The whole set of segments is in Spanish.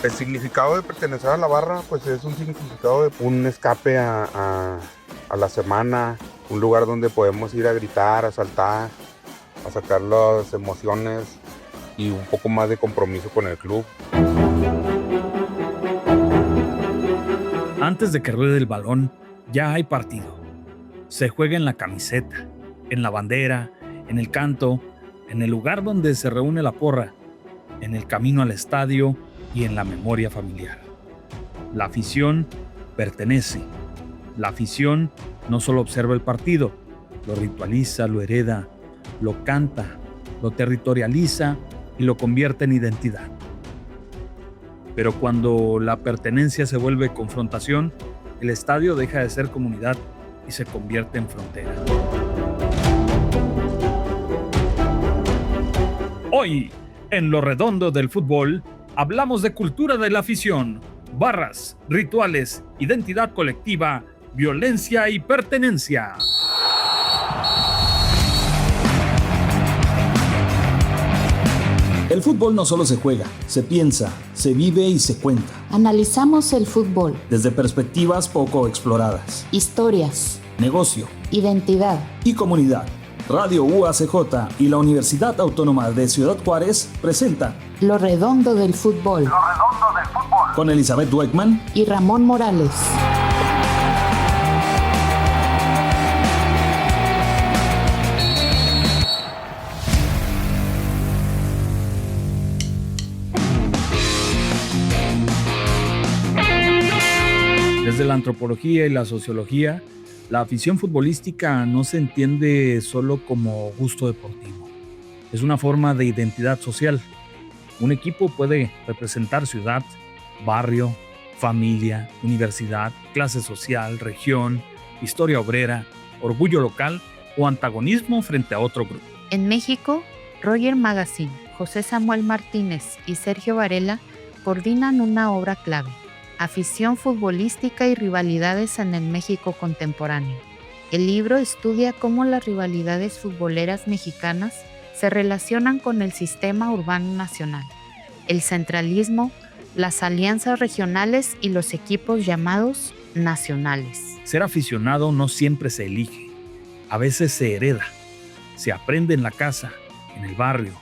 El significado de pertenecer a la barra, pues es un significado de un escape a la semana, un lugar donde podemos ir a gritar, a saltar, a sacar las emociones y un poco más de compromiso con el club. Antes de que ruede el balón, ya hay partido. Se juega en la camiseta, en la bandera, en el canto, en el lugar donde se reúne la porra, en el camino al estadio y en la memoria familiar. La afición pertenece. La afición no solo observa el partido, lo ritualiza, lo hereda, lo canta, lo territorializa y lo convierte en identidad. Pero cuando la pertenencia se vuelve confrontación, el estadio deja de ser comunidad y se convierte en frontera. Hoy, en Lo Redondo del Fútbol, hablamos de cultura de la afición, barras, rituales, identidad colectiva, violencia y pertenencia. El fútbol no solo se juega, se piensa, se vive y se cuenta. Analizamos el fútbol Desde perspectivas poco exploradas. historias, Negocio identidad. y comunidad. Radio UACJ y la Universidad Autónoma de Ciudad Juárez presentan Lo Redondo del Fútbol con Elizabeth Dweckman y Ramón Morales. Desde la antropología y la sociología, la afición futbolística no se entiende solo como gusto deportivo. Es una forma de identidad social. Un equipo puede representar ciudad, barrio, familia, universidad, clase social, región, historia obrera, orgullo local o antagonismo frente a otro grupo. En México, Roger Magazine, José Samuel Martínez y Sergio Varela coordinan una obra clave: Afición futbolística y rivalidades en el México contemporáneo. El libro estudia cómo las rivalidades futboleras mexicanas se relacionan con el sistema urbano nacional, el centralismo, las alianzas regionales y los equipos llamados nacionales. Ser aficionado no siempre se elige, a veces se hereda, se aprende en la casa, en el barrio,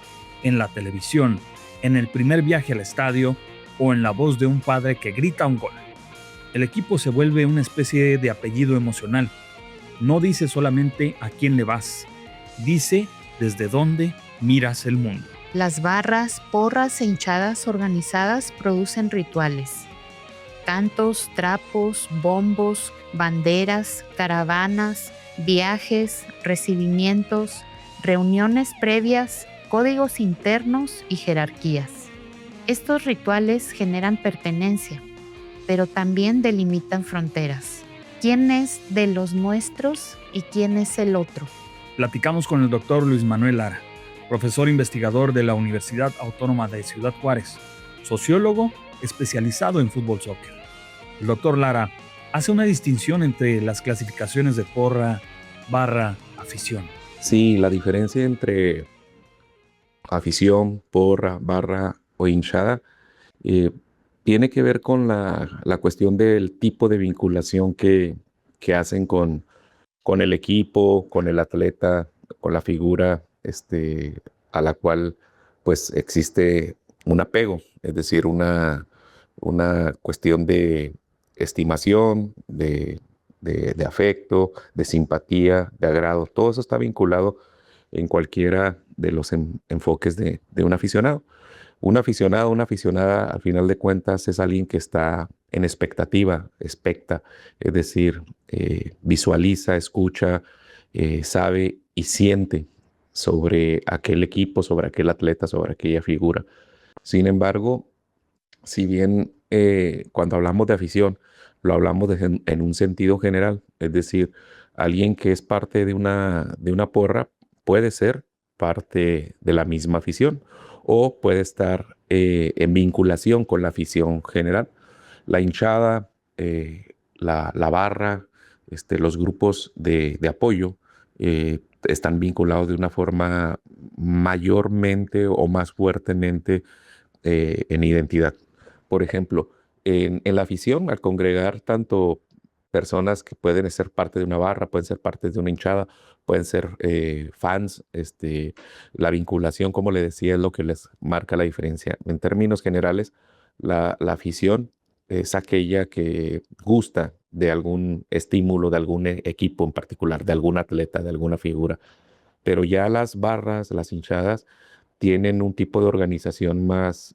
en la televisión, en el primer viaje al estadio o en la voz de un padre que grita un gol. El equipo se vuelve una especie de apellido emocional. No dice solamente a quién le vas, dice desde dónde miras el mundo. Las barras, porras e hinchadas organizadas producen rituales: cantos, trapos, bombos, banderas, caravanas, viajes, recibimientos, reuniones previas, códigos internos y jerarquías. Estos rituales generan pertenencia, pero también delimitan fronteras. ¿Quién es de los nuestros y quién es el otro? Platicamos con el doctor Luis Manuel Lara, profesor investigador de la Universidad Autónoma de Ciudad Juárez, sociólogo especializado en fútbol soccer. El doctor Lara hace una distinción entre las clasificaciones de porra, barra, afición. Sí, la diferencia entre afición, porra, barra o hinchada eh, tiene que ver con la cuestión del tipo de vinculación que hacen con el equipo, con el atleta, con la figura a la cual pues existe un apego, es decir, una cuestión de estimación, de afecto, de simpatía, de agrado. Todo eso está vinculado en cualquiera de los enfoques de un aficionado. Un aficionado, una aficionada, al final de cuentas, es alguien que está en expectativa, expecta, es decir, visualiza, escucha, sabe y siente sobre aquel equipo, sobre aquel atleta, sobre aquella figura. Sin embargo, si bien cuando hablamos de afición, lo hablamos en un sentido general, es decir, alguien que es parte de una porra puede ser parte de la misma afición o puede estar en vinculación con la afición general. La hinchada, la barra, los grupos de apoyo están vinculados de una forma mayormente o más fuertemente en identidad. por ejemplo, en la afición, al congregar tanto personas que pueden ser parte de una barra, pueden ser parte de una hinchada, pueden ser fans, la vinculación, como le decía, es lo que les marca la diferencia. En términos generales, la afición es aquella que gusta de algún estímulo, de algún equipo en particular, de algún atleta, de alguna figura. Pero ya las barras, las hinchadas, tienen un tipo de organización más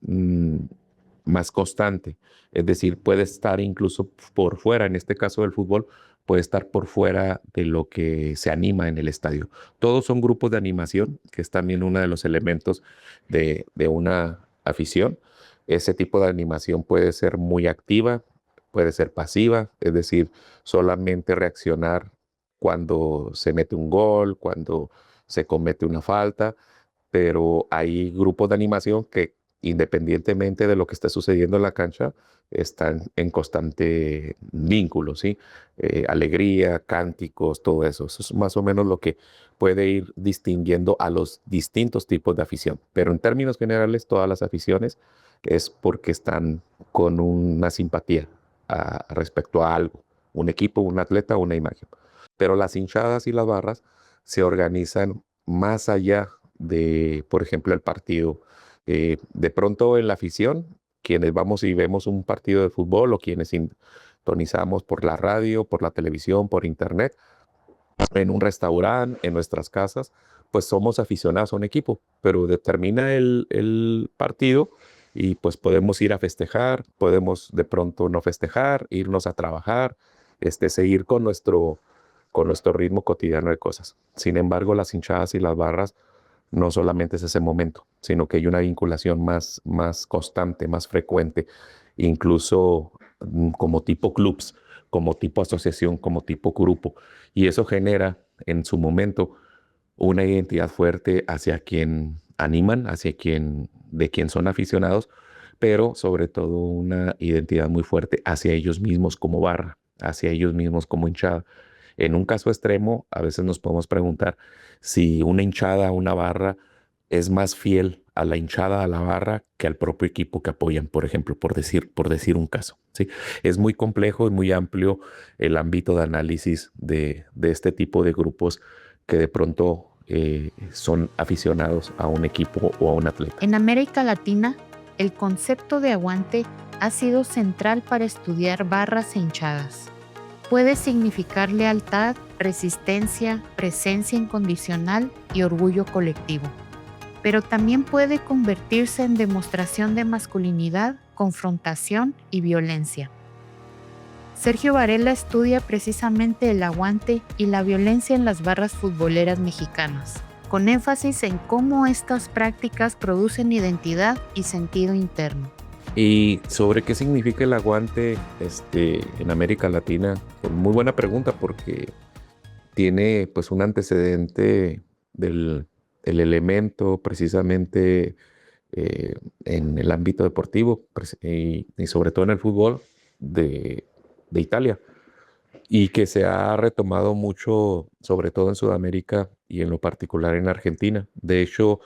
constante. Es decir, puede estar incluso por fuera, en este caso del fútbol, puede estar por fuera de lo que se anima en el estadio. Todos son grupos de animación, que es también uno de los elementos de una afición. Ese tipo de animación puede ser muy activa, puede ser pasiva, es decir, solamente reaccionar cuando se mete un gol, cuando se comete una falta, pero hay grupos de animación que independientemente de lo que esté sucediendo en la cancha, están en constante vínculo, ¿sí? Alegría, cánticos, todo eso. Eso es más o menos lo que puede ir distinguiendo a los distintos tipos de afición. Pero en términos generales, todas las aficiones es porque están con una simpatía respecto a algo, un equipo, un atleta, una imagen. Pero las hinchadas y las barras se organizan más allá de, por ejemplo, el partido. De pronto en la afición, quienes vamos y vemos un partido de fútbol o quienes sintonizamos por la radio, por la televisión, por internet, en un restaurante, en nuestras casas, pues somos aficionados a un equipo, pero determina el partido y pues podemos ir a festejar, podemos de pronto no festejar, irnos a trabajar, seguir con nuestro ritmo cotidiano de cosas. Sin embargo, las hinchadas y las barras no solamente es ese momento, sino que hay una vinculación más constante, más frecuente, incluso como tipo clubs, como tipo asociación, como tipo grupo. Y eso genera en su momento una identidad fuerte hacia quien animan, de quien son aficionados, pero sobre todo una identidad muy fuerte hacia ellos mismos como barra, hacia ellos mismos como hinchada. En un caso extremo, a veces nos podemos preguntar si una hinchada, una barra, es más fiel a la hinchada, a la barra, que al propio equipo que apoyan, por ejemplo, por decir un caso, ¿sí? Es muy complejo y muy amplio el ámbito de análisis de este tipo de grupos que de pronto son aficionados a un equipo o a un atleta. En América Latina, el concepto de aguante ha sido central para estudiar barras e hinchadas. Puede significar lealtad, resistencia, presencia incondicional y orgullo colectivo. Pero también puede convertirse en demostración de masculinidad, confrontación y violencia. Sergio Varela estudia precisamente el aguante y la violencia en las barras futboleras mexicanas, con énfasis en cómo estas prácticas producen identidad y sentido interno. Y sobre qué significa el aguante en América Latina, pues muy buena pregunta porque tiene pues un antecedente del el elemento precisamente en el ámbito deportivo y sobre todo en el fútbol de Italia y que se ha retomado mucho sobre todo en Sudamérica y en lo particular en Argentina. De hecho,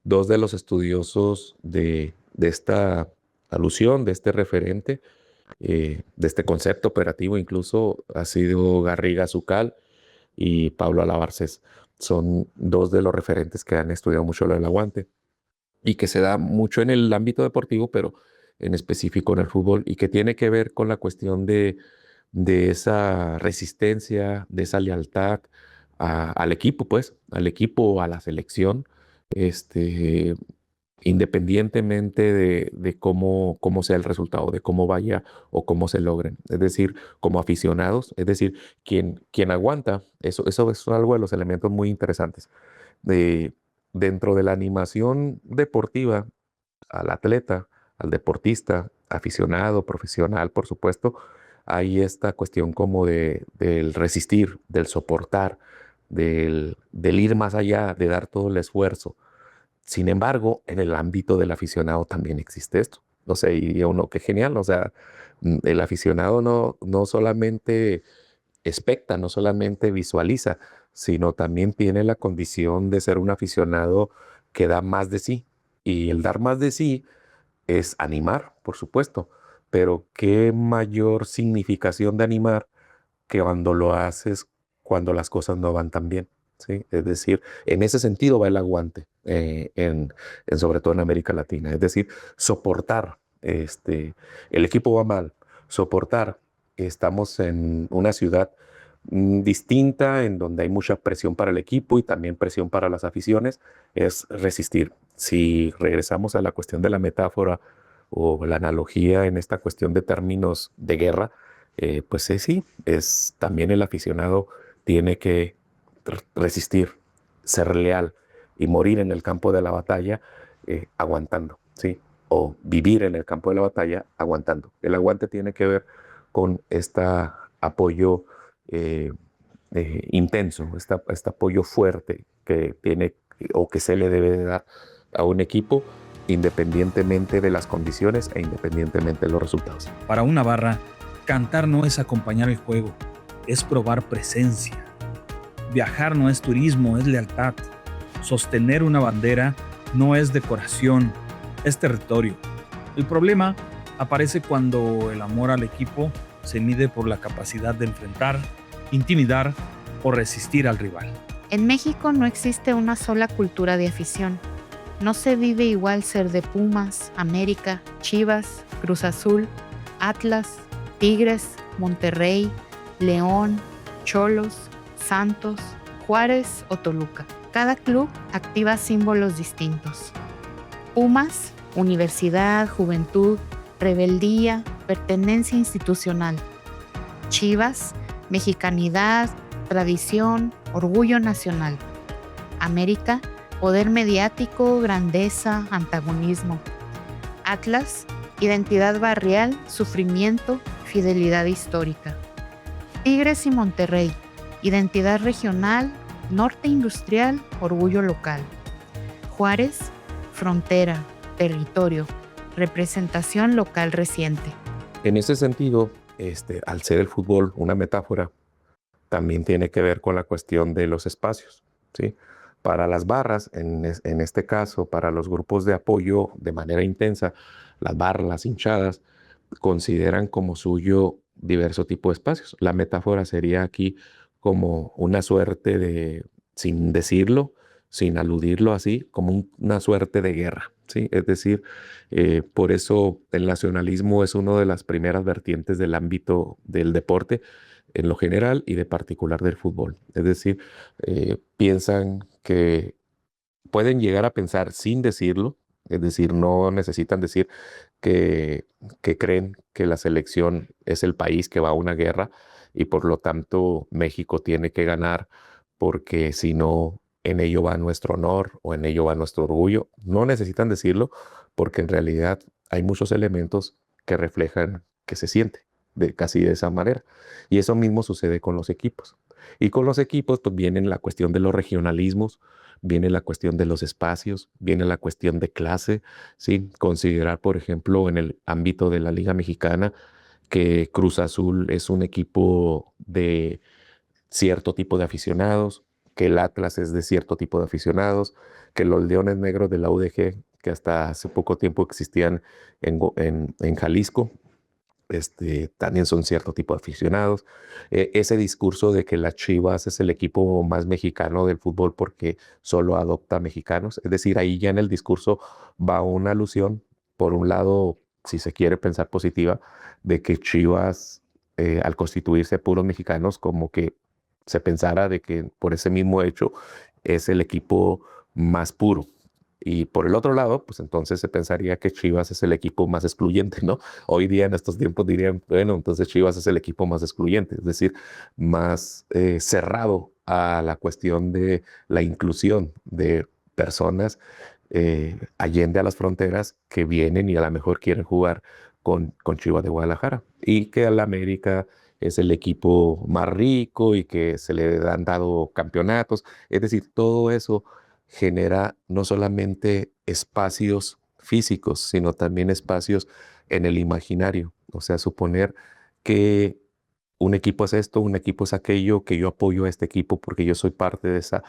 dos de los estudiosos de esta alusión, de este referente, de este concepto operativo incluso ha sido Garriga Zucal y Pablo Alabarces. Son dos de los referentes que han estudiado mucho lo del aguante y que se da mucho en el ámbito deportivo, pero en específico en el fútbol y que tiene que ver con la cuestión de esa resistencia, de esa lealtad al equipo, pues, al equipo, a la selección, independientemente de cómo sea el resultado, de cómo vaya o cómo se logren. Es decir, como aficionados, es decir, quien aguanta, eso es algo de los elementos muy interesantes. Dentro de la animación deportiva, al atleta, al deportista, aficionado, profesional, por supuesto, hay esta cuestión como del resistir, del soportar, del ir más allá, de dar todo el esfuerzo. Sin embargo, en el ámbito del aficionado también existe esto. O sea, y uno, qué genial. O sea, el aficionado no solamente especta, no solamente visualiza, sino también tiene la condición de ser un aficionado que da más de sí. Y el dar más de sí es animar, por supuesto, pero qué mayor significación de animar que cuando lo haces cuando las cosas no van tan bien, ¿sí? Es decir, en ese sentido va el aguante, sobre todo en América Latina. Es decir, soportar, el equipo va mal, soportar. Estamos en una ciudad distinta, en donde hay mucha presión para el equipo y también presión para las aficiones, es resistir. Si regresamos a la cuestión de la metáfora o la analogía en esta cuestión de términos de guerra, pues sí, es también el aficionado tiene que resistir, ser leal y morir en el campo de la batalla aguantando, ¿sí? O vivir en el campo de la batalla aguantando. El aguante tiene que ver con este apoyo intenso, este apoyo fuerte que tiene o que se le debe de dar a un equipo independientemente de las condiciones e independientemente de los resultados. Para una barra, cantar no es acompañar el juego, es probar presencia. Viajar no es turismo, es lealtad. Sostener una bandera no es decoración, es territorio. El problema aparece cuando el amor al equipo se mide por la capacidad de enfrentar, intimidar o resistir al rival. En México no existe una sola cultura de afición. No se vive igual ser de Pumas, América, Chivas, Cruz Azul, Atlas, Tigres, Monterrey, León, Cholos, Santos, Juárez o Toluca. Cada club activa símbolos distintos. Pumas, universidad, juventud, rebeldía, pertenencia institucional. Chivas, mexicanidad, tradición, orgullo nacional. América, poder mediático, grandeza, antagonismo. Atlas, identidad barrial, sufrimiento, fidelidad histórica. Tigres y Monterrey, identidad regional, norte industrial, orgullo local. Juárez, frontera, territorio, representación local reciente. En ese sentido, al ser el fútbol una metáfora, también tiene que ver con la cuestión de los espacios, ¿sí? Para las barras, en este caso, para los grupos de apoyo de manera intensa, las barras, las hinchadas, consideran como suyo diverso tipo de espacios. La metáfora sería aquí como una suerte de, sin decirlo, sin aludirlo así, como una suerte de guerra, ¿sí? Es decir, por eso el nacionalismo es una de las primeras vertientes del ámbito del deporte, en lo general y de particular del fútbol. Es decir, piensan que pueden llegar a pensar sin decirlo, es decir, no necesitan decir que creen que la selección es el país que va a una guerra y por lo tanto México tiene que ganar porque si no, en ello va nuestro honor o en ello va nuestro orgullo. No necesitan decirlo porque en realidad hay muchos elementos que reflejan que se siente casi de esa manera. Y eso mismo sucede con los equipos. Y con los equipos pues viene la cuestión de los regionalismos, viene la cuestión de los espacios, viene la cuestión de clase, ¿sí? Considerar, por ejemplo, en el ámbito de la Liga Mexicana, que Cruz Azul es un equipo de cierto tipo de aficionados, que el Atlas es de cierto tipo de aficionados, que los Leones Negros de la UDG, que hasta hace poco tiempo existían en Jalisco, también son cierto tipo de aficionados. Ese discurso de que las Chivas es el equipo más mexicano del fútbol porque solo adopta mexicanos, es decir, ahí ya en el discurso va una alusión, por un lado, si se quiere pensar positiva, de que Chivas, al constituirse puros mexicanos, como que se pensara de que por ese mismo hecho es el equipo más puro. Y por el otro lado, pues entonces se pensaría que Chivas es el equipo más excluyente, ¿no? Hoy día en estos tiempos dirían, bueno, entonces Chivas es el equipo más excluyente, es decir, más cerrado a la cuestión de la inclusión de personas allende a las fronteras que vienen y a lo mejor quieren jugar con Chivas de Guadalajara. Y que al América es el equipo más rico y que se le han dado campeonatos. Es decir, todo eso genera no solamente espacios físicos, sino también espacios en el imaginario. O sea, suponer que un equipo es esto, un equipo es aquello, que yo apoyo a este equipo porque yo soy parte de esa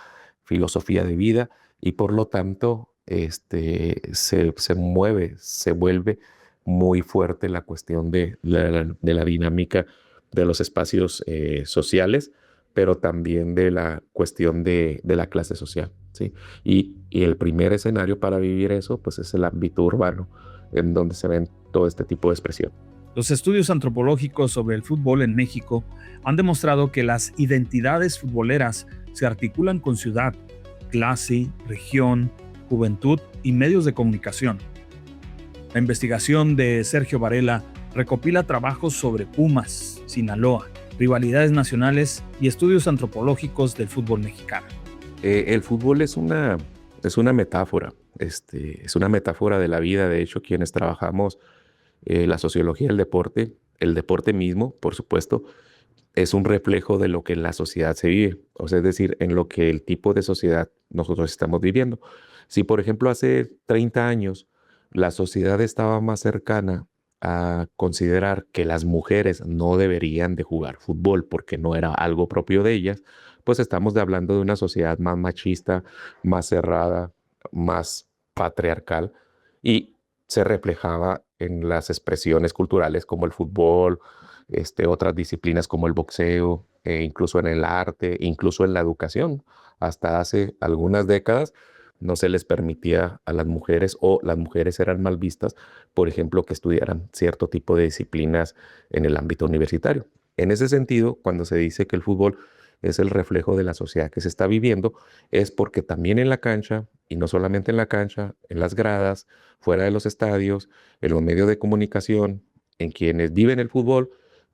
filosofía de vida y por lo tanto se mueve, se vuelve muy fuerte la cuestión de la dinámica de los espacios sociales, pero también de la cuestión de la clase social, ¿sí? Y el primer escenario para vivir eso, pues es el ámbito urbano, en donde se ven todo este tipo de expresión. Los estudios antropológicos sobre el fútbol en México han demostrado que las identidades futboleras se articulan con ciudad, clase, región, juventud y medios de comunicación. La investigación de Sergio Varela recopila trabajos sobre Pumas, Sinaloa, rivalidades nacionales y estudios antropológicos del fútbol mexicano. El fútbol es una metáfora, es una metáfora de la vida. De hecho, quienes trabajamos la sociología del deporte, el deporte mismo, por supuesto, es un reflejo de lo que en la sociedad se vive, o sea, es decir, en lo que el tipo de sociedad nosotros estamos viviendo. Si, por ejemplo, hace 30 años la sociedad estaba más cercana a considerar que las mujeres no deberían de jugar fútbol porque no era algo propio de ellas, pues estamos hablando de una sociedad más machista, más cerrada, más patriarcal, y se reflejaba en las expresiones culturales como el fútbol, otras disciplinas como el boxeo, incluso en el arte, incluso en la educación. Hasta hace algunas décadas no se les permitía a las mujeres, o las mujeres eran mal vistas, por ejemplo, que estudiaran cierto tipo de disciplinas en el ámbito universitario. En ese sentido, cuando se dice que el fútbol es el reflejo de la sociedad que se está viviendo, es porque también en la cancha, y no solamente en la cancha, en las gradas, fuera de los estadios, en los medios de comunicación, en quienes viven el fútbol,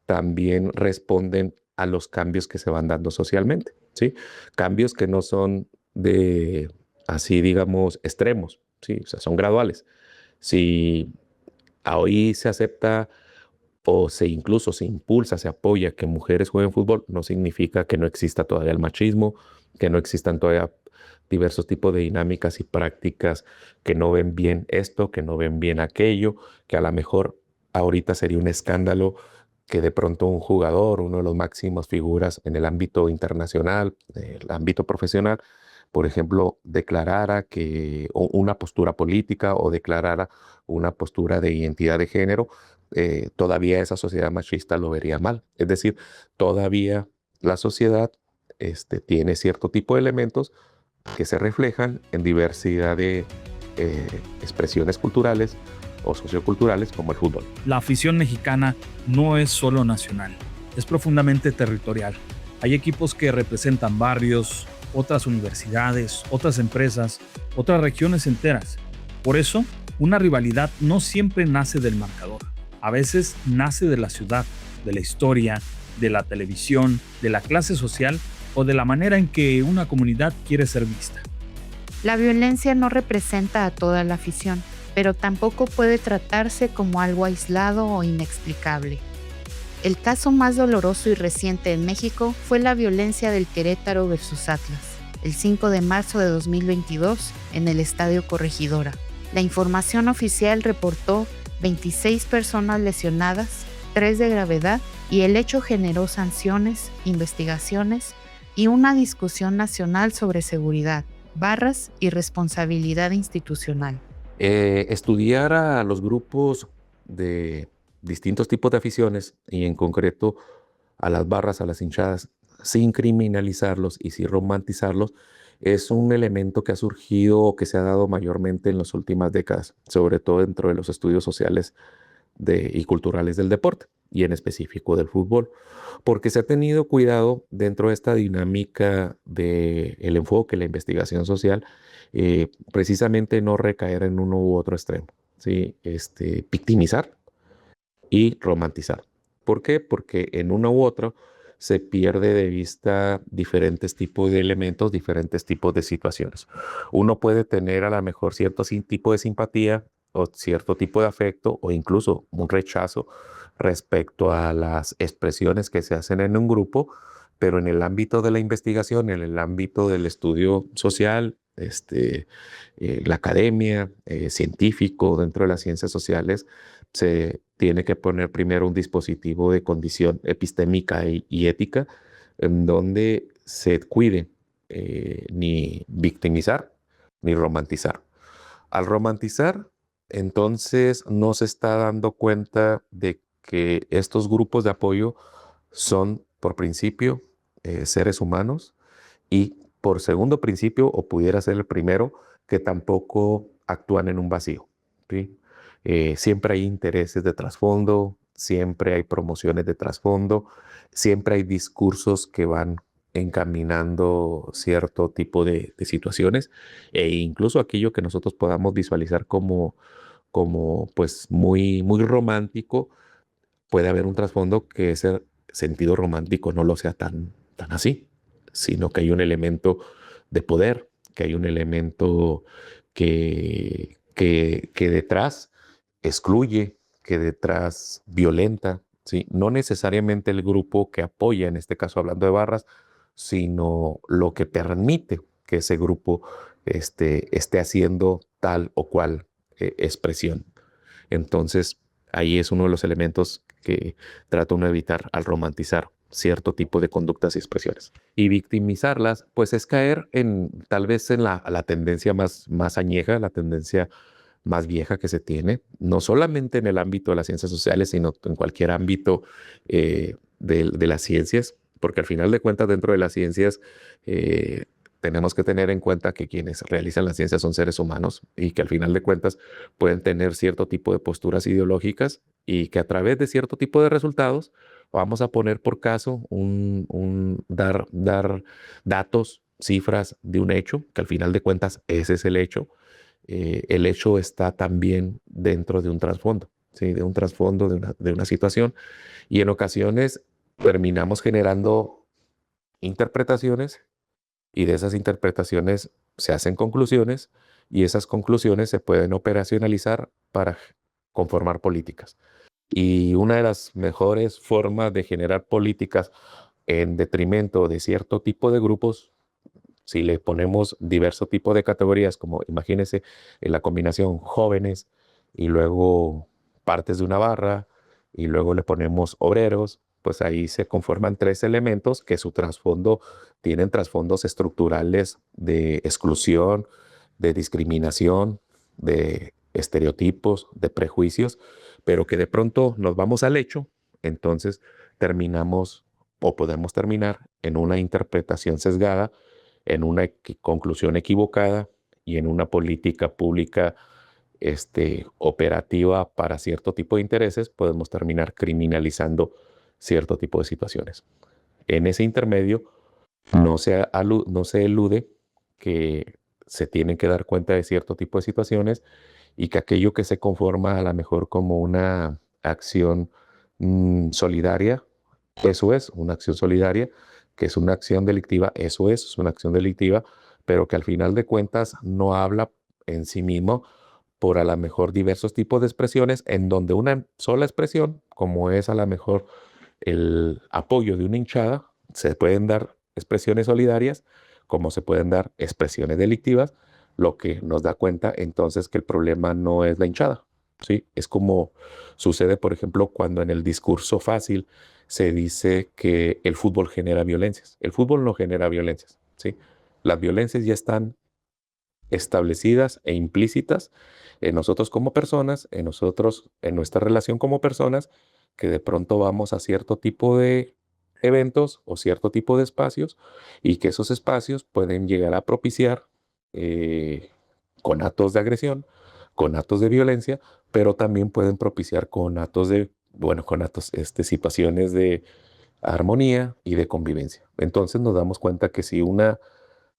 también responden a los cambios que se van dando socialmente, ¿sí? Cambios que no son de, así digamos, extremos, ¿sí? O sea, son graduales. Si hoy se acepta o incluso se impulsa, se apoya que mujeres jueguen fútbol, no significa que no exista todavía el machismo, que no existan todavía diversos tipos de dinámicas y prácticas que no ven bien esto, que no ven bien aquello, que a lo mejor ahorita sería un escándalo que de pronto un jugador, uno de los máximos figuras en el ámbito internacional, el ámbito profesional, por ejemplo, declarara que una postura política o declarara una postura de identidad de género, todavía esa sociedad machista lo vería mal. Es decir, todavía la sociedad tiene cierto tipo de elementos que se reflejan en diversidad de expresiones culturales o socioculturales como el fútbol. La afición mexicana no es solo nacional, es profundamente territorial. Hay equipos que representan barrios, otras universidades, otras empresas, otras regiones enteras. Por eso, una rivalidad no siempre nace del marcador. A veces nace de la ciudad, de la historia, de la televisión, de la clase social o de la manera en que una comunidad quiere ser vista. La violencia no representa a toda la afición, pero tampoco puede tratarse como algo aislado o inexplicable. El caso más doloroso y reciente en México fue la violencia del Querétaro versus Atlas, el 5 de marzo de 2022 en el Estadio Corregidora. La información oficial reportó 26 personas lesionadas, 3 de gravedad, y el hecho generó sanciones, investigaciones y una discusión nacional sobre seguridad, barras y responsabilidad institucional. Estudiar a los grupos de distintos tipos de aficiones y en concreto a las barras, a las hinchadas, sin criminalizarlos y sin romantizarlos, es un elemento que ha surgido o que se ha dado mayormente en las últimas décadas, sobre todo dentro de los estudios sociales y culturales del deporte y en específico del fútbol, porque se ha tenido cuidado dentro de esta dinámica del enfoque, la investigación social, precisamente no recaer en uno u otro extremo, ¿sí? Victimizar y romantizar. ¿Por qué? Porque en uno u otro se pierde de vista diferentes tipos de elementos, diferentes tipos de situaciones. Uno puede tener a lo mejor cierto tipo de simpatía o cierto tipo de afecto o incluso un rechazo respecto a las expresiones que se hacen en un grupo, pero en el ámbito de la investigación, en el ámbito del estudio social, la academia, científico, dentro de las ciencias sociales, se tiene que poner primero un dispositivo de condición epistémica y ética en donde se cuide ni victimizar ni romantizar. Al romantizar, entonces no se está dando cuenta de que estos grupos de apoyo son, por principio, seres humanos y por segundo principio, o pudiera ser el primero, que tampoco actúan en un vacío, ¿sí? Siempre hay intereses de trasfondo, siempre hay promociones de trasfondo, siempre hay discursos que van encaminando cierto tipo de situaciones e incluso aquello que nosotros podamos visualizar como pues muy romántico, puede haber un trasfondo que ese sentido romántico no lo sea tan así, sino que hay un elemento de poder, que hay un elemento que detrás excluye, que detrás violenta, ¿sí? No necesariamente el grupo que apoya, en este caso hablando de barras, sino lo que permite que ese grupo esté haciendo tal o cual expresión. Entonces, ahí es uno de los elementos que trata uno de evitar al romantizar cierto tipo de conductas y expresiones. Y victimizarlas, pues es caer tal vez en la tendencia más añeja, la tendencia más vieja que se tiene, no solamente en el ámbito de las ciencias sociales, sino en cualquier ámbito de las ciencias, porque al final de cuentas dentro de las ciencias tenemos que tener en cuenta que quienes realizan las ciencias son seres humanos y que al final de cuentas pueden tener cierto tipo de posturas ideológicas y que a través de cierto tipo de resultados vamos a poner por caso dar datos, cifras de un hecho, que al final de cuentas ese es el hecho. El hecho está también dentro de un trasfondo, ¿sí? De un trasfondo de una situación y en ocasiones terminamos generando interpretaciones y de esas interpretaciones se hacen conclusiones y esas conclusiones se pueden operacionalizar para conformar políticas. Y una de las mejores formas de generar políticas en detrimento de cierto tipo de grupos, si le ponemos diverso tipo de categorías, como imagínense en la combinación jóvenes y luego partes de una barra y luego le ponemos obreros, pues ahí se conforman tres elementos que su trasfondo tienen trasfondos estructurales de exclusión, de discriminación, de estereotipos, de prejuicios, pero que de pronto nos vamos al hecho, entonces terminamos o podemos terminar en una interpretación sesgada, en una conclusión equivocada y en una política pública operativa para cierto tipo de intereses, podemos terminar criminalizando cierto tipo de situaciones. En ese intermedio no se elude que se tienen que dar cuenta de cierto tipo de situaciones y que aquello que se conforma a lo mejor como una acción solidaria, eso es una acción solidaria, que es una acción delictiva, eso es una acción delictiva, pero que al final de cuentas no habla en sí mismo por a lo mejor diversos tipos de expresiones, en donde una sola expresión, como es a lo mejor el apoyo de una hinchada, se pueden dar expresiones solidarias, como se pueden dar expresiones delictivas, lo que nos da cuenta entonces que el problema no es la hinchada, ¿sí? Es como sucede, por ejemplo, cuando en el discurso fácil se dice que el fútbol genera violencias. El fútbol no genera violencias, ¿sí? Las violencias ya están establecidas e implícitas en nosotros como personas, en nosotros, en nuestra relación como personas, que de pronto vamos a cierto tipo de eventos o cierto tipo de espacios y que esos espacios pueden llegar a propiciar con actos de agresión, con actos de violencia, pero también pueden propiciar con actos situaciones de armonía y de convivencia. Entonces nos damos cuenta que si una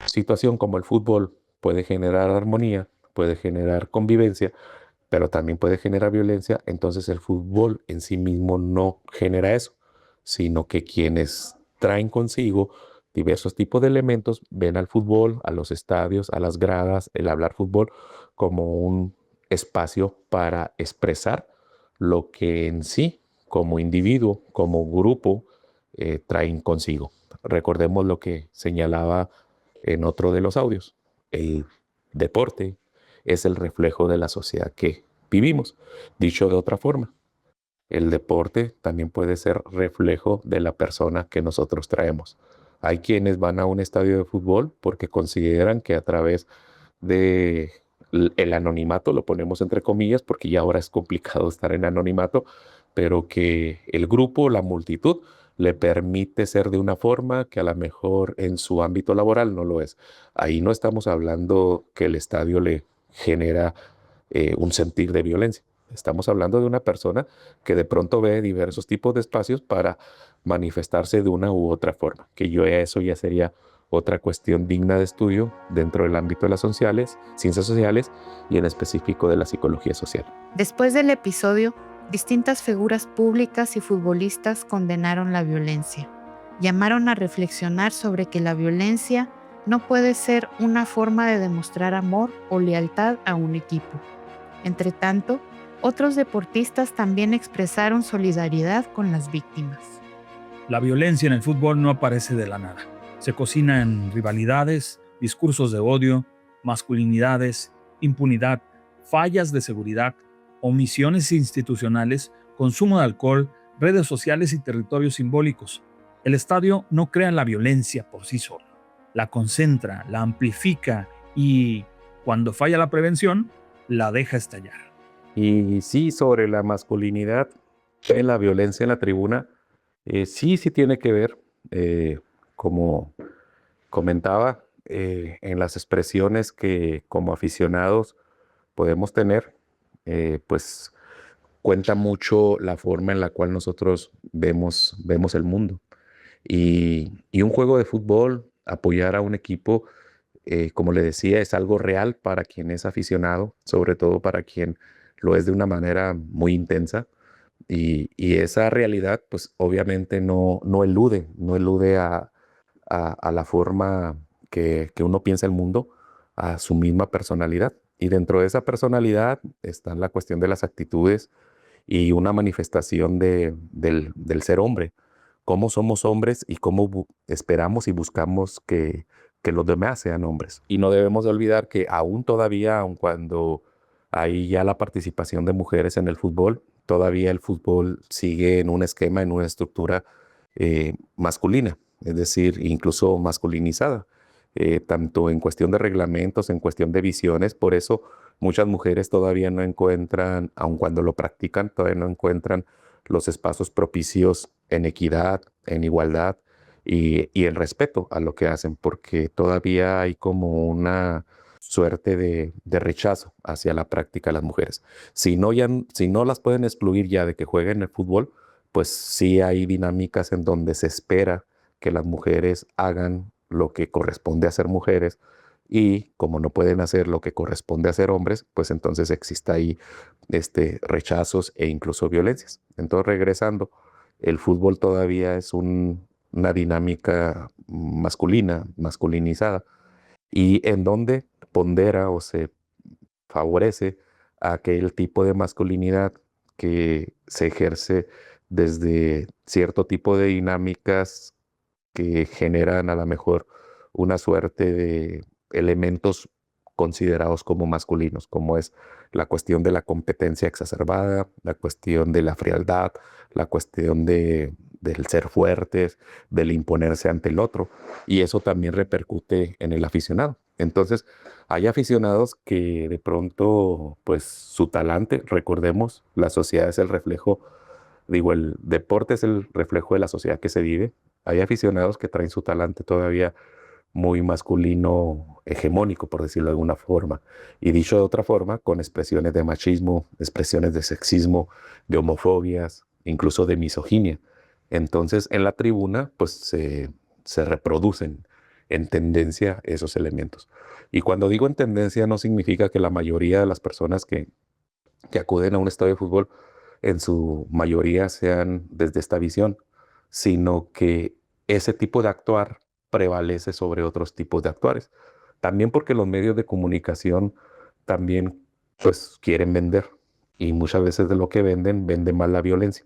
situación como el fútbol puede generar armonía, puede generar convivencia, pero también puede generar violencia, entonces el fútbol en sí mismo no genera eso, sino que quienes traen consigo diversos tipos de elementos ven al fútbol, a los estadios, a las gradas, el hablar fútbol como un espacio para expresar lo que en sí, como individuo, como grupo, traen consigo. Recordemos lo que señalaba en otro de los audios. El deporte es el reflejo de la sociedad que vivimos. Dicho de otra forma, el deporte también puede ser reflejo de la persona que nosotros traemos. Hay quienes van a un estadio de fútbol porque consideran que a través de el anonimato, lo ponemos entre comillas porque ya ahora es complicado estar en anonimato, pero que el grupo, la multitud, le permite ser de una forma que a lo mejor en su ámbito laboral no lo es. Ahí no estamos hablando que el estadio le genera un sentir de violencia. Estamos hablando de una persona que de pronto ve diversos tipos de espacios para manifestarse de una u otra forma, que eso ya sería otra cuestión digna de estudio dentro del ámbito de las ciencias sociales y en específico de la psicología social. Después del episodio, distintas figuras públicas y futbolistas condenaron la violencia. Llamaron a reflexionar sobre que la violencia no puede ser una forma de demostrar amor o lealtad a un equipo. Entre tanto, otros deportistas también expresaron solidaridad con las víctimas. La violencia en el fútbol no aparece de la nada. Se cocina en rivalidades, discursos de odio, masculinidades, impunidad, fallas de seguridad, omisiones institucionales, consumo de alcohol, redes sociales y territorios simbólicos. El estadio no crea la violencia por sí solo. La concentra, la amplifica y, cuando falla la prevención, la deja estallar. Y sí, sobre la masculinidad en la violencia en la tribuna, sí tiene que ver, como comentaba, en las expresiones que como aficionados podemos tener, pues cuenta mucho la forma en la cual nosotros vemos el mundo. Y un juego de fútbol, apoyar a un equipo, como le decía, es algo real para quien es aficionado, sobre todo para quien lo es de una manera muy intensa. Y esa realidad, pues obviamente no elude a la forma que uno piensa el mundo, a su misma personalidad. Y dentro de esa personalidad está la cuestión de las actitudes y una manifestación del ser hombre. Cómo somos hombres y cómo esperamos y buscamos que los demás sean hombres. Y no debemos de olvidar que aún todavía, aun cuando hay ya la participación de mujeres en el fútbol, todavía el fútbol sigue en un esquema, en una estructura masculina, es decir, incluso masculinizada, tanto en cuestión de reglamentos, en cuestión de visiones. Por eso muchas mujeres todavía no encuentran, aun cuando lo practican, todavía no encuentran los espacios propicios en equidad, en igualdad y en respeto a lo que hacen, porque todavía hay como una suerte de rechazo hacia la práctica de las mujeres. Si no las pueden excluir ya de que jueguen el fútbol, pues sí hay dinámicas en donde se espera que las mujeres hagan lo que corresponde a ser mujeres, y como no pueden hacer lo que corresponde a ser hombres, pues entonces existe ahí rechazos e incluso violencias. Entonces, regresando, el fútbol todavía es una dinámica masculina, masculinizada, y en donde pondera o se favorece aquel tipo de masculinidad que se ejerce desde cierto tipo de dinámicas que generan a lo mejor una suerte de elementos considerados como masculinos, como es la cuestión de la competencia exacerbada, la cuestión de la frialdad, la cuestión del ser fuertes, del imponerse ante el otro, y eso también repercute en el aficionado. Entonces, hay aficionados que de pronto, pues su talante, recordemos, la sociedad es el reflejo, el deporte es el reflejo de la sociedad que se vive. Hay aficionados que traen su talante todavía muy masculino, hegemónico, por decirlo de alguna forma. Y dicho de otra forma, con expresiones de machismo, expresiones de sexismo, de homofobias, incluso de misoginia. Entonces, en la tribuna, pues se reproducen en tendencia esos elementos. Y cuando digo en tendencia, no significa que la mayoría de las personas que acuden a un estadio de fútbol, en su mayoría sean desde esta visión, sino que ese tipo de actuar prevalece sobre otros tipos de actuares. También porque los medios de comunicación también pues quieren vender, y muchas veces de lo que venden más la violencia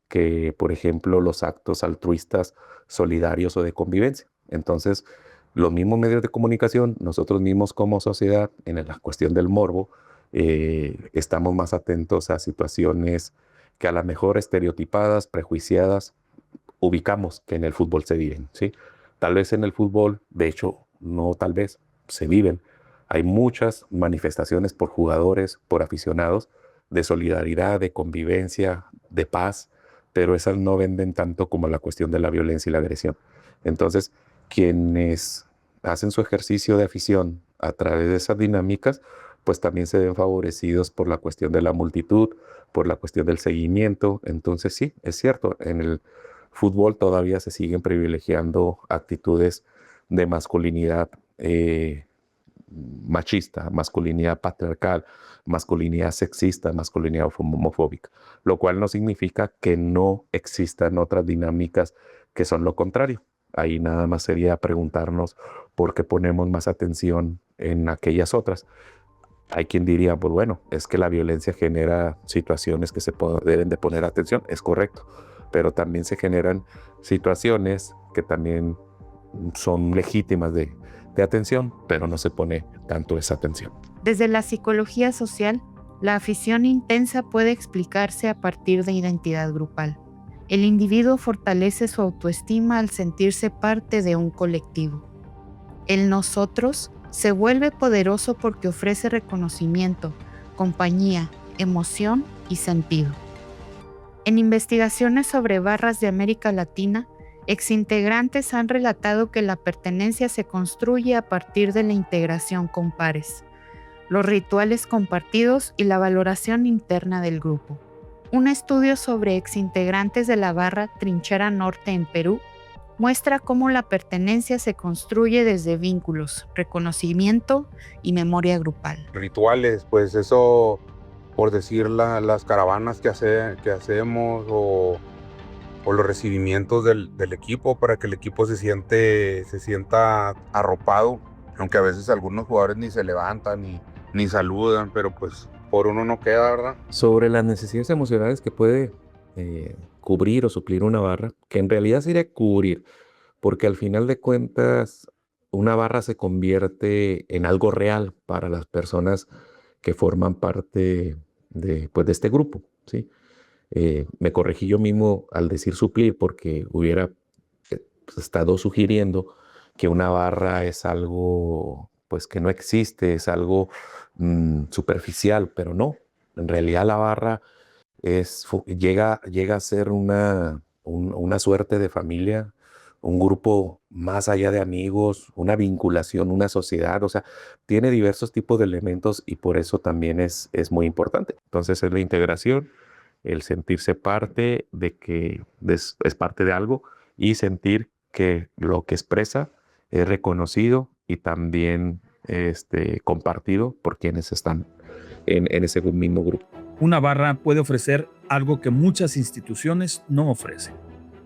que, por ejemplo, los actos altruistas, solidarios o de convivencia. Entonces, los mismos medios de comunicación, nosotros mismos como sociedad, en la cuestión del morbo, estamos más atentos a situaciones que a lo mejor estereotipadas, prejuiciadas, ubicamos que en el fútbol se viven, ¿sí? Tal vez en el fútbol, de hecho, no tal vez, se viven, Hay muchas manifestaciones por jugadores, por aficionados, de solidaridad, de convivencia, de paz, pero esas no venden tanto como la cuestión de la violencia y la agresión. Entonces, quienes hacen su ejercicio de afición a través de esas dinámicas, pues también se ven favorecidos por la cuestión de la multitud, por la cuestión del seguimiento. Entonces sí, es cierto, en el fútbol todavía se siguen privilegiando actitudes de masculinidad machista, masculinidad patriarcal, masculinidad sexista, masculinidad homofóbica, lo cual no significa que no existan otras dinámicas que son lo contrario. Ahí nada más sería preguntarnos por qué ponemos más atención en aquellas otras. Hay quien diría, pues bueno, es que la violencia genera situaciones que deben de poner atención, es correcto, pero también se generan situaciones que también son legítimas de atención, pero no se pone tanto esa atención. Desde la psicología social, la afición intensa puede explicarse a partir de identidad grupal. El individuo fortalece su autoestima al sentirse parte de un colectivo. El nosotros se vuelve poderoso porque ofrece reconocimiento, compañía, emoción y sentido. En investigaciones sobre barras de América Latina, exintegrantes han relatado que la pertenencia se construye a partir de la integración con pares, los rituales compartidos y la valoración interna del grupo. Un estudio sobre exintegrantes de la barra Trinchera Norte en Perú muestra cómo la pertenencia se construye desde vínculos, reconocimiento y memoria grupal. Rituales, pues eso, por decir las caravanas que hacemos o los recibimientos del equipo para que el equipo se sienta arropado, aunque a veces algunos jugadores ni se levantan ni saludan, pero pues por uno no queda, ¿verdad? Sobre las necesidades emocionales que puede cubrir o suplir una barra, que en realidad sería cubrir, porque al final de cuentas una barra se convierte en algo real para las personas que forman parte de este grupo, ¿sí? Me corregí yo mismo al decir suplir porque hubiera estado sugiriendo que una barra es algo pues que no existe, es algo superficial, pero no. En realidad la barra llega a ser una suerte de familia, un grupo más allá de amigos, una vinculación, una sociedad, o sea, tiene diversos tipos de elementos y por eso también es muy importante. Entonces es la integración, el sentirse parte de que es parte de algo y sentir que lo que expresa es reconocido y también compartido por quienes están en ese mismo grupo. Una barra puede ofrecer algo que muchas instituciones no ofrecen: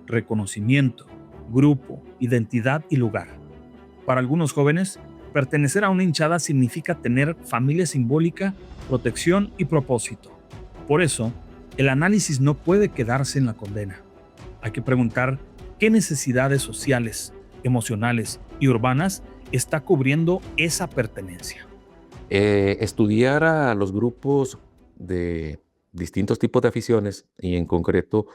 reconocimiento, grupo, identidad y lugar. Para algunos jóvenes, pertenecer a una hinchada significa tener familia simbólica, protección y propósito. Por eso, el análisis no puede quedarse en la condena. Hay que preguntar qué necesidades sociales, emocionales y urbanas está cubriendo esa pertenencia. Estudiar a los grupos de distintos tipos de aficiones y en concreto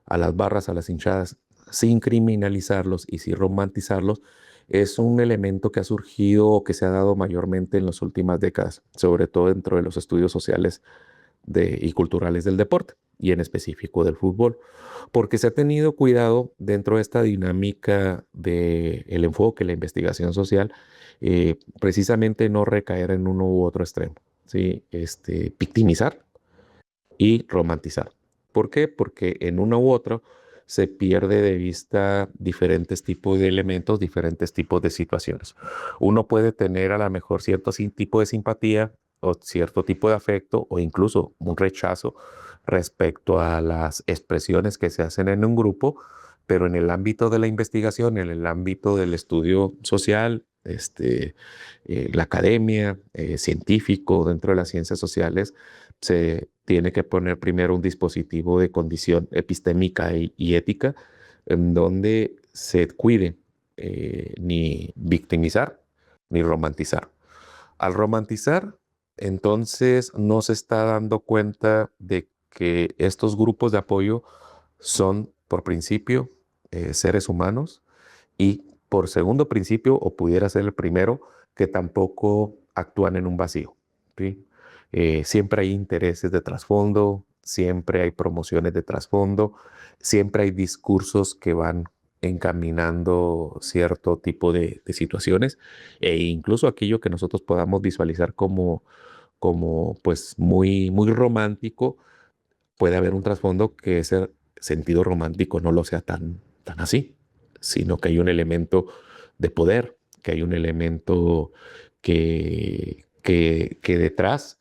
a las barras, a las hinchadas, sin criminalizarlos y sin romantizarlos, es un elemento que ha surgido o que se ha dado mayormente en las últimas décadas, sobre todo dentro de los estudios sociales y culturales del deporte y en específico del fútbol, porque se ha tenido cuidado dentro de esta dinámica del enfoque, la investigación social, precisamente no recaer en uno u otro extremo, ¿sí? Victimizar y romantizar. ¿Por qué? Porque en uno u otro se pierde de vista diferentes tipos de elementos, diferentes tipos de situaciones. Uno puede tener a lo mejor cierto tipo de simpatía o cierto tipo de afecto o incluso un rechazo respecto a las expresiones que se hacen en un grupo, pero en el ámbito de la investigación, en el ámbito del estudio social, la academia, científico, dentro de las ciencias sociales, se tiene que poner primero un dispositivo de condición epistémica y ética en donde se cuide ni victimizar ni romantizar. Al romantizar, entonces no se está dando cuenta de que estos grupos de apoyo son, por principio, seres humanos y por segundo principio, o pudiera ser el primero, que tampoco actúan en un vacío, ¿sí? Siempre hay intereses de trasfondo, siempre hay promociones de trasfondo, siempre hay discursos que van encaminando cierto tipo de situaciones e incluso aquello que nosotros podamos visualizar como pues muy, muy romántico, puede haber un trasfondo que ese sentido romántico no lo sea tan así, sino que hay un elemento de poder, que hay un elemento que detrás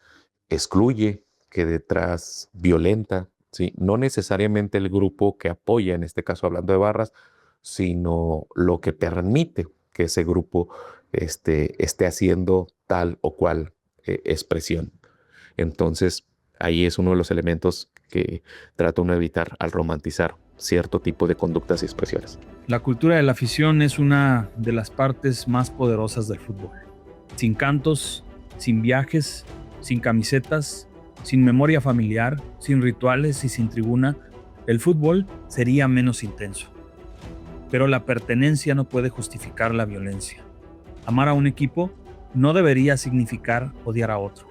excluye, que detrás violenta, ¿sí? No necesariamente el grupo que apoya, en este caso hablando de barras, sino lo que permite que ese grupo esté haciendo tal o cual expresión. Entonces, ahí es uno de los elementos que trata uno de evitar al romantizar cierto tipo de conductas y expresiones. La cultura de la afición es una de las partes más poderosas del fútbol. Sin cantos, sin viajes, sin camisetas, sin memoria familiar, sin rituales y sin tribuna, el fútbol sería menos intenso. Pero la pertenencia no puede justificar la violencia. Amar a un equipo no debería significar odiar a otro.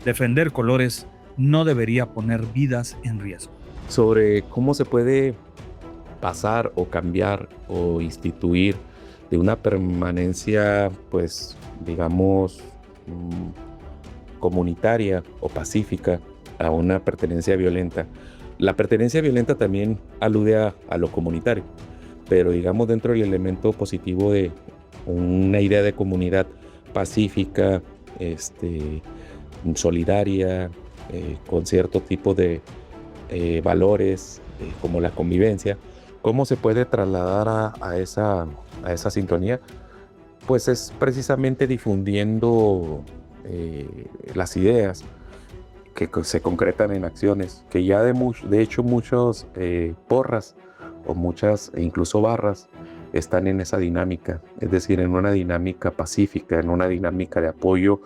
Defender colores no debería poner vidas en riesgo. Sobre cómo se puede pasar o cambiar o instituir de una permanencia, pues, digamos, comunitaria o pacífica a una pertenencia violenta. La pertenencia violenta también alude a lo comunitario, pero digamos dentro del elemento positivo de una idea de comunidad pacífica, solidaria, con cierto tipo de valores como la convivencia. ¿Cómo se puede trasladar a esa sintonía? Pues es precisamente difundiendo las ideas que se concretan en acciones, que ya de hecho muchos porras o muchas e incluso barras están en esa dinámica, es decir, en una dinámica pacífica, en una dinámica de apoyo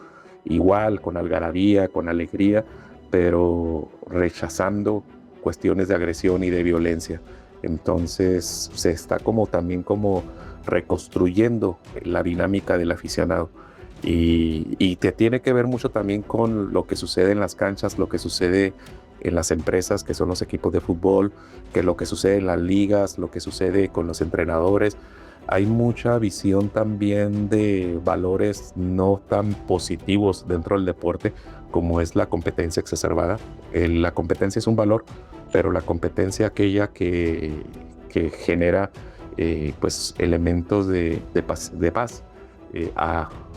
igual, con algarabía, con alegría, pero rechazando cuestiones de agresión y de violencia. Entonces se está también reconstruyendo la dinámica del aficionado y te tiene que ver mucho también con lo que sucede en las canchas, lo que sucede en las empresas que son los equipos de fútbol, que lo que sucede en las ligas, lo que sucede con los entrenadores. Hay mucha visión también de valores no tan positivos dentro del deporte como es la competencia exacerbada. La competencia es un valor, pero la competencia aquella que genera pues elementos de paz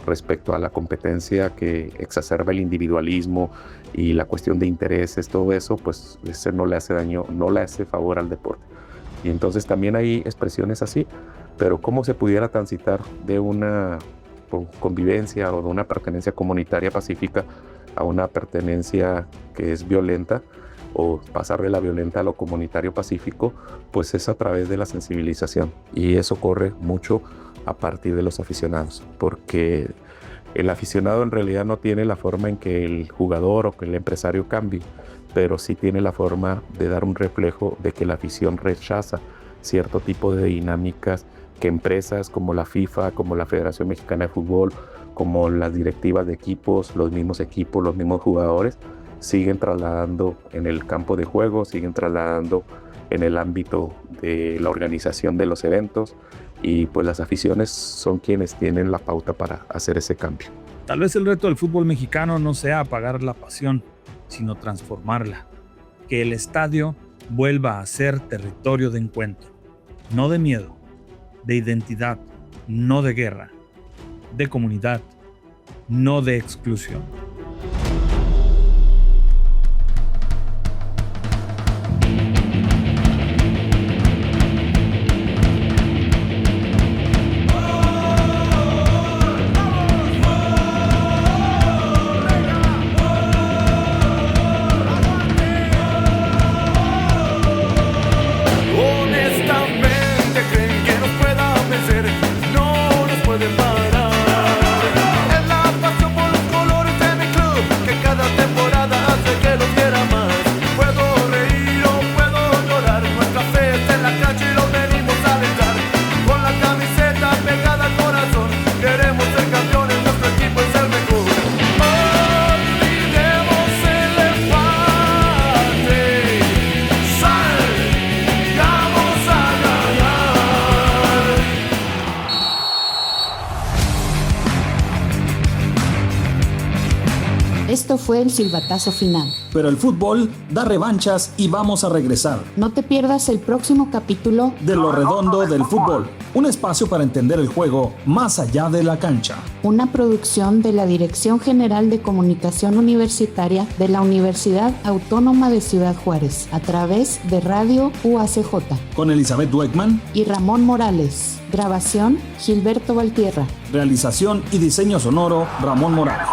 respecto a la competencia que exacerba el individualismo y la cuestión de intereses, todo eso, pues ese no le hace daño, no le hace favor al deporte. Y entonces también hay expresiones así, pero cómo se pudiera transitar de una convivencia o de una pertenencia comunitaria pacífica a una pertenencia que es violenta, o pasar de la violenta a lo comunitario pacífico, pues es a través de la sensibilización. Y eso corre mucho a partir de los aficionados, porque el aficionado en realidad no tiene la forma en que el jugador o que el empresario cambie, pero sí tiene la forma de dar un reflejo de que la afición rechaza cierto tipo de dinámicas que empresas como la FIFA, como la Federación Mexicana de Fútbol, como las directivas de equipos, los mismos jugadores, siguen trasladando en el campo de juego, siguen trasladando en el ámbito de la organización de los eventos, y pues las aficiones son quienes tienen la pauta para hacer ese cambio. Tal vez el reto del fútbol mexicano no sea apagar la pasión, sino transformarla. Que el estadio vuelva a ser territorio de encuentro, no de miedo, de identidad, no de guerra, de comunidad, no de exclusión. No nos pueden parar. Es la pasión por los colores de Esto fue el silbatazo final. Pero el fútbol da revanchas y vamos a regresar. No te pierdas el próximo capítulo De lo redondo del fútbol, un espacio para entender el juego más allá de la cancha. una producción de la Dirección General de Comunicación Universitaria de la Universidad Autónoma de Ciudad Juárez, a través de Radio UACJ. Con Elizabeth Dweckman, Y Ramón Morales. Grabación, Gilberto Valtierra. realización y diseño sonoro, Ramón Morales.